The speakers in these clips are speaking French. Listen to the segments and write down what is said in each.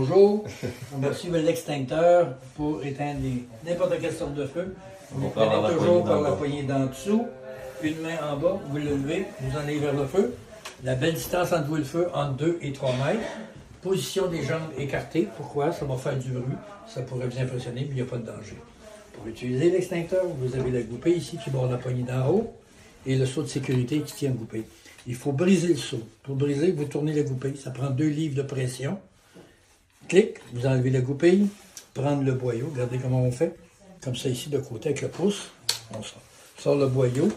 Bonjour, on va suivre l'extincteur pour éteindre n'importe quelle sorte de feu. Vous prenez toujours par la poignée d'en dessous, une main en bas, vous le levez, vous en allez vers le feu. La belle distance entre vous et le feu, entre 2 et 3 mètres. Position des jambes écartées. Pourquoi? Ça va faire du bruit. Ça pourrait vous impressionner, mais il n'y a pas de danger. Pour utiliser l'extincteur, vous avez la goupille ici qui borde la poignée d'en haut et le seau de sécurité qui tient la goupille. Il faut briser le seau. Pour briser, vous tournez la goupille. Ça prend 2 livres de pression. Clic, vous enlevez la goupille, prendre le boyau. Regardez comment on fait. Comme ça ici, de côté, avec le pouce. On sort le boyau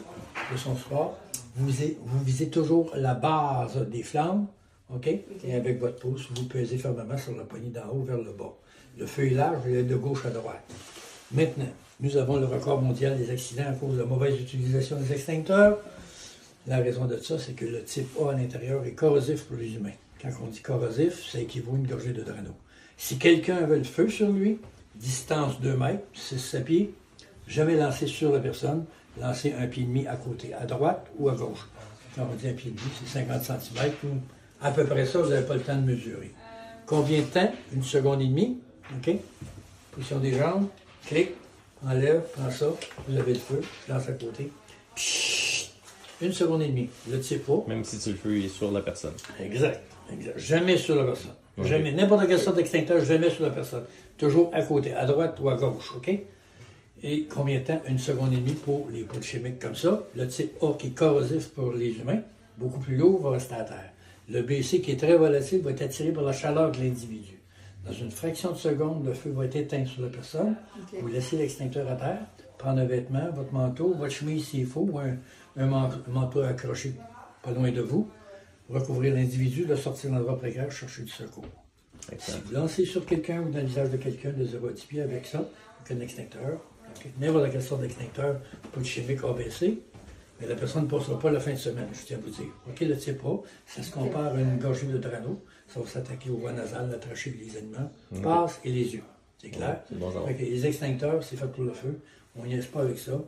de son support. Vous visez toujours la base des flammes. OK? Et avec votre pouce, vous pesez fermement sur la poignée d'en haut vers le bas. Le feu est large, il est de gauche à droite. Maintenant, nous avons le record mondial des accidents à cause de la mauvaise utilisation des extincteurs. La raison de ça, c'est que le type A à l'intérieur est corrosif pour les humains. Quand on dit corrosif, ça équivaut à une gorgée de drano. Si quelqu'un avait le feu sur lui, distance 2 mètres, 6 pieds, jamais lancer sur la personne, lancer 1,5 pied à côté, à droite ou à gauche. Quand on dit 1,5 pied, c'est 50 cm ou à peu près ça, vous n'avez pas le temps de mesurer. Combien de temps? 1 seconde et demie. OK? Position des jambes. Clic, enlève, prends ça, vous avez le feu, lance à côté. 1 seconde et demie. Le type A. Même si le feu est sur la personne. Exact. Jamais sur la personne. Okay. Jamais. N'importe quelle sorte d'extincteur, jamais sur la personne. Toujours à côté, à droite ou à gauche. OK? Et combien de temps? 1 seconde et demie pour les poudres chimiques comme ça. Le type A qui est corrosif pour les humains, beaucoup plus lourd, va rester à terre. Le BC qui est très volatile va être attiré par la chaleur de l'individu. Dans une fraction de seconde, le feu va être éteint sur la personne. Okay. Vous laissez l'extincteur à terre, prendre un vêtement, votre manteau, votre chemise s'il faut, ou un manteau accroché pas loin de vous, recouvrir l'individu, le sortir dans l'endroit précaire, chercher du secours. Si vous lancez sur quelqu'un ou dans le visage de quelqu'un de 0 à 10 pieds avec ça, avec un extincteur, okay. N'importe quelle sorte d'extincteur, pas de chimique ABC, mais la personne ne passera pas la fin de semaine, je tiens à vous dire. OK, le type A, ça se compare à une gorgée de drano. Ça va s'attaquer aux voies nasales, la trachée des aliments, passe et les yeux. C'est clair? C'est bon, les extincteurs, c'est fait pour le feu. On n'y est pas avec ça.